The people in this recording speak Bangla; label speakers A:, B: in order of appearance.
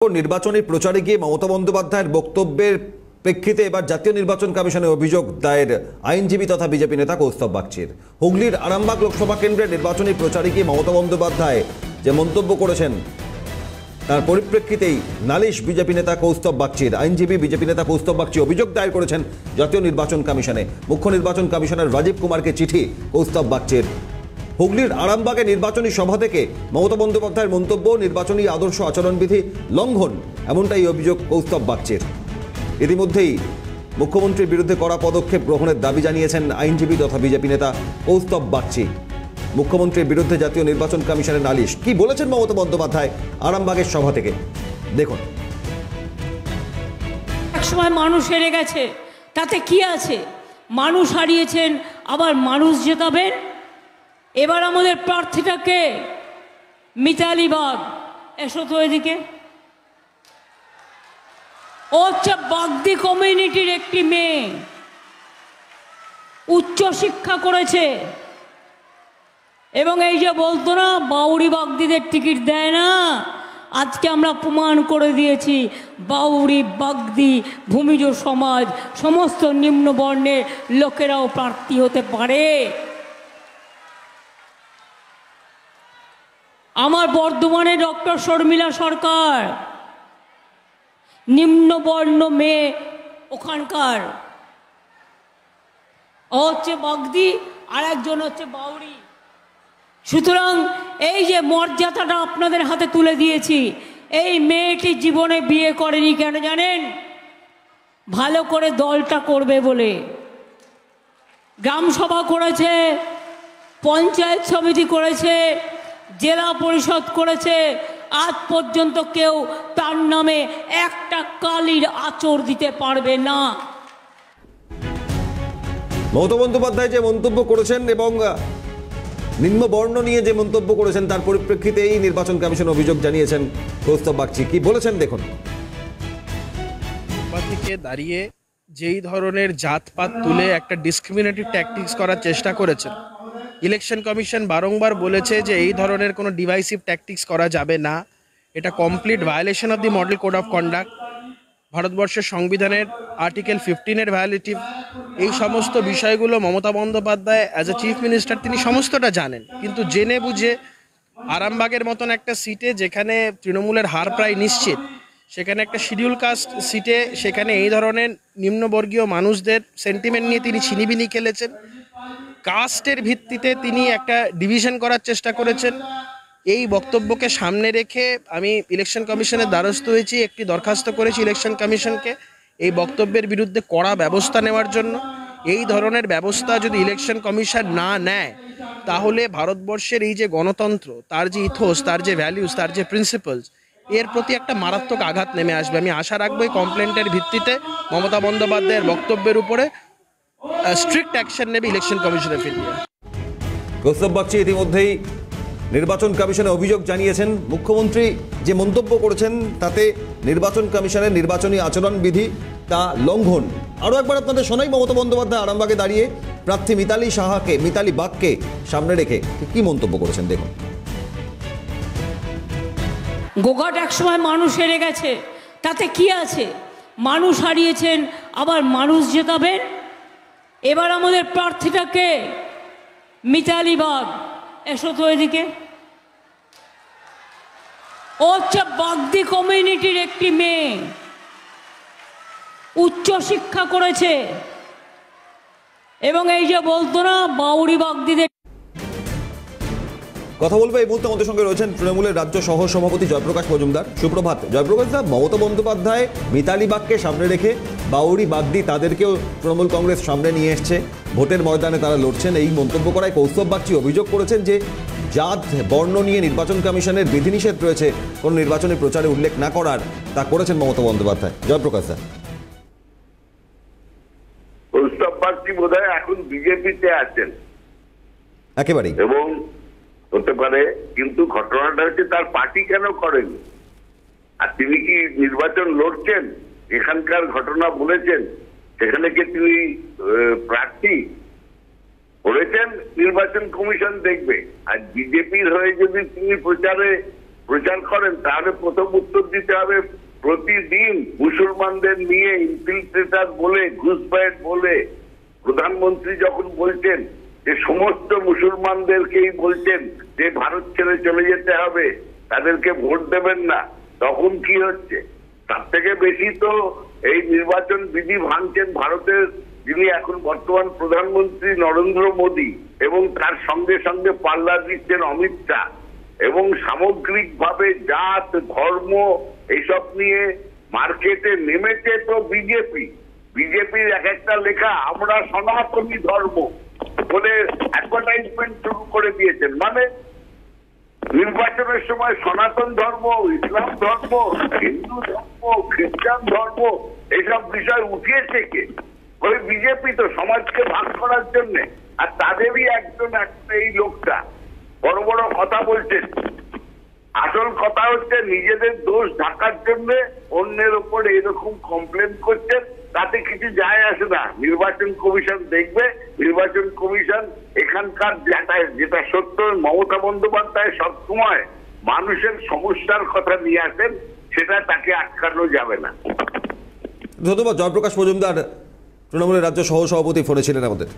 A: নির্বাচনী প্রচারে গিয়ে মমতা বন্দ্যোপাধ্যায়ের বক্তব্যের প্রেক্ষিতে এবার জাতীয় নির্বাচন কমিশনে অভিযোগ দায়ের আইনজীবী তথা বিজেপি নেতা কৌস্তব বাগচির। হুগলির আরামবাগ লোকসভা কেন্দ্রের নির্বাচনী প্রচারে গিয়ে মমতা বন্দ্যোপাধ্যায় যে মন্তব্য করেছেন তার পরিপ্রেক্ষিতেই নালিশ বিজেপি নেতা কৌস্তব বাগচির। আইনজীবী বিজেপি নেতা কৌস্তব বাগচি অভিযোগ দায়ের করেছেন জাতীয় নির্বাচন কমিশনে। মুখ্য নির্বাচন কমিশনার রাজীব কুমারকে চিঠি কৌস্তব বাগচির। হুগলির আরামবাগে নির্বাচনী সভা থেকে মমতা বন্দ্যোপাধ্যায়ের মন্তব্য নির্বাচনী আদর্শ আচরণবিধি লঙ্ঘন, এমনটাই অভিযোগ কৌস্তব বাগচির। ইতিমধ্যেই মুখ্যমন্ত্রীর বিরুদ্ধে কড়া পদক্ষেপ গ্রহণের দাবি জানিয়েছেন আইনজীবী তথা বিজেপি নেতা কৌস্তব বাগচি। মুখ্যমন্ত্রীর বিরুদ্ধে জাতীয় নির্বাচন কমিশনের নালিশ। কি বলেছেন মমতা বন্দ্যোপাধ্যায় আরামবাগের সভা থেকে দেখুন।
B: একসময় মানুষ হেরে গেছে, তাতে কি আছে? মানুষ হারিয়েছেন, আবার মানুষ জেতাবেন। এবার আমাদের প্রার্থীটাকে মিতালি বাগ, এসো তো এদিকে। ও হচ্ছে বাগদি কমিউনিটির একটি মেয়ে, উচ্চ শিক্ষা করেছে, এবং এই যে বলতো না বাউরি বাগদিদের টিকিট দেয় না, আজকে আমরা প্রমাণ করে দিয়েছি বাউরি বাগদি ভূমিজ সমাজ সমস্ত নিম্নবর্ণের লোকেরাও প্রার্থী হতে পারে। আমার বর্ধমানে ডক্টর শর্মিলা সরকার, নিম্নবর্ণ মেয়ে, ওখানকার ও হচ্ছে বাগদি, আর একজন হচ্ছে বাউরি। সুতরাং এই যে মর্যাদাটা আপনাদের হাতে তুলে দিয়েছি, এই মেয়েটি জীবনে বিয়ে করেনি কেন জানেন? ভালো করে দলটা করবে বলে। গ্রাম সভা করেছে, পঞ্চায়েত সমিতি করেছে, জেলা পরিষদ করেছে, আজ পর্যন্ত কেউ তার নামে একটা কালির আঁচড় দিতে পারবে না।
A: মমতা বন্দ্যোপাধ্যায় যে মন্তব্য করেছেন এবং নিম্ন বর্ণ নিয়ে যে মন্তব্য করেছেন তার পরিপ্রেক্ষিতে এই নির্বাচন কমিশন অভিযোগ জানিয়েছেন কৌস্তব বাগচি। কি বলেছেন দেখুন।
C: থেকে দাঁড়িয়ে যেই ধরনের জাতপাত তুলে একটা ডিসক্রিমিনেটিভ ট্যাকটিক্স করার চেষ্টা করেছেন, ইলেকশন কমিশন বারংবার বলেছে যে এই ধরনের কোনো ডিভাইসিভ ট্যাকটিক্স করা যাবে না। এটা complete violation of D model code of conduct, ভারতবর্ষের সংবিধানের আর্টিকেল 15-এর ভায়োলেটিভ। এই সমস্ত বিষয়গুলো Mamata Bandyopadhyay as a chief minister তিনি সমস্তটা জানেন, কিন্তু জেনে বুঝে আরামবাগের মতন একটা সিটে যেখানে তৃণমূলের হার প্রায় নিশ্চিত, সেখানে একটা শিডিউল কাস্ট সিটে সেখানে এই ধরনের নিম্নবর্গীয় মানুষদের সেন্টিমেন্ট নিয়ে তিনি ছিনিবিনি খেলেছেন। কাস্টের ভিত্তিতে তিনি একটা ডিভিশন করার চেষ্টা করেছেন। এই বক্তব্যকে সামনে রেখে আমি ইলেকশন কমিশনের দ্বারস্থ হয়েছি, একটি দরখাস্ত করেছি ইলেকশন কমিশনকে এই বক্তব্যের বিরুদ্ধে কড়া ব্যবস্থা নেওয়ার জন্য। এই ধরনের ব্যবস্থা যদি ইলেকশন কমিশন না নেয়, তাহলে ভারতবর্ষের এই যে গণতন্ত্র, তার যে ইথোস, তার যে ভ্যালিউস, তার যে প্রিন্সিপালস, এর প্রতি একটা মারাত্মক আঘাত নেমে আসবে। আমি আশা রাখবো এই কমপ্লেন্টের ভিত্তিতে মমতা বন্দ্যোপাধ্যায়ের বক্তব্যের উপরে স্ট্রিক্ট অ্যাকশন নেবে election commission of India.
A: Kaustav Bagchi ইতিমধ্যেই নির্বাচন কমিশনে অভিযোগ জানিয়েছেন। মুখ্যমন্ত্রী যে মন্তব্য করেছেন তাতে নির্বাচন কমিশনের নির্বাচনী আচরণবিধি তা লঙ্ঘন। আরও একবার আপনাদের শোনাই মমতা বন্দ্যোপাধ্যায় আরামবাগে দাঁড়িয়ে প্রার্থী মিতালি বাগকে সামনে রেখে কি মন্তব্য করেছেন দেখুন।
B: গোঘাট একসময় মানুষ হেরে গেছে, তাতে কি আছে? মানুষ হারিয়েছেন, আবার মানুষ জেতাবেন। এবার আমাদের প্রার্থীটাকে মিতালি বাগ, এসো তো এদিকে। ও হচ্ছে বাগদি কমিউনিটির একটি মেয়ে, উচ্চ শিক্ষা করেছে, এবং এই যে বলতো না বাউরি বাগদিদের।
A: কথা বলবো এই মুহূর্তে আমাদের সঙ্গে রয়েছেন তৃণমূলের রাজ্য সহ সভাপতি জয়প্রকাশ মজুমদার। সুপ্রভাত জয়প্রকাশ দা। মমতা বন্দ্যোপাধ্যায় মিতালি বাগকে সামনে রেখে বাউরি বাগদি তাদেরকেও তৃণমূল কংগ্রেস সামনে নিয়ে এসছে, ভোটের ময়দানে তারা লড়ছেন, এই মন্তব্য করায় কৌস্তব বাগচি অভিযোগ করেছেন যে জাত বর্ণ নিয়ে নির্বাচন কমিশনের বিধিনিষেধ রয়েছে কোন নির্বাচনী প্রচারে উল্লেখ না করার, তা করেছেন মমতা বন্দ্যোপাধ্যায়। জয়প্রকাশ দা।
D: কৌস্তব বাগচি বোধহয় এখন বিজেপিতে আছেন
A: একেবারেই,
D: এবং হতে পারে, কিন্তু ঘটনাটা হচ্ছে তার পার্টি কেন করেনি? আর তিনি কি নির্বাচন লড়ছেন? এখানকার ঘটনা বলেছেন, সেখানে কি তিনি প্রার্থী করেছেন? নির্বাচন কমিশন দেখবে। আর বিজেপির হয়ে যদি তিনি প্রচারে প্রচার করেন, তাহলে প্রথম উত্তর দিতে হবে প্রতিদিন মুসলমানদের নিয়ে ইনফিলট্রেটার বলে, ঘুষবাইট বলে প্রধানমন্ত্রী যখন বলছেন যে সমস্ত মুসলমানদেরকেই বলছেন যে ভারত ছেড়ে চলে যেতে হবে, তাদেরকে ভোট দেবেন না, তখন কি হচ্ছে? তার থেকে বেশি তো এই নির্বাচন বিধি ভাঙছেন ভারতের যিনি এখন বর্তমান প্রধানমন্ত্রী নরেন্দ্র মোদী, এবং তার সঙ্গে সঙ্গে পাল্লা দিচ্ছেন অমিত শাহ, এবং সামগ্রিকভাবে জাত ধর্ম এইসব নিয়ে মার্কেটে নেমেছে তো বিজেপির এক একটা লেখা আমরা সনাতনী ধর্ম বলে অ্যাডভার্টাইজমেন্ট শুরু করে দিয়েছেন। মানে নির্বাচনের সময় সনাতন ধর্ম, ইসলাম ধর্ম, হিন্দু ধর্ম, খ্রিস্টান ধর্ম এইসব বিষয় উঠিয়েছে কে? ওই বিজেপি তো, সমাজকে ভাগ করার জন্য। আর তাদেরই একজন এই লোকটা বড় বড় কথা বলছেন। আসল কথা হচ্ছে নিজেদের দোষ ঢাকার জন্য অন্যের উপর এরকম কমপ্লেন করছেন, তাতে কিছু যায় আসে না। নির্বাচন কমিশন দেখবে, নির্বাচন কমিশন এখানকার যেটা সত্য, মমতা বন্দ্যোপাধ্যায় সবসময় মানুষের সমস্যার কথা নিয়ে আসেন, সেটা তাকে আটকানো যাবে না।
A: ধন্যবাদ। জয়প্রকাশ মজুমদার, তৃণমূলের রাজ্য সহ সভাপতি, ফোনে ছিলেন আমাদের।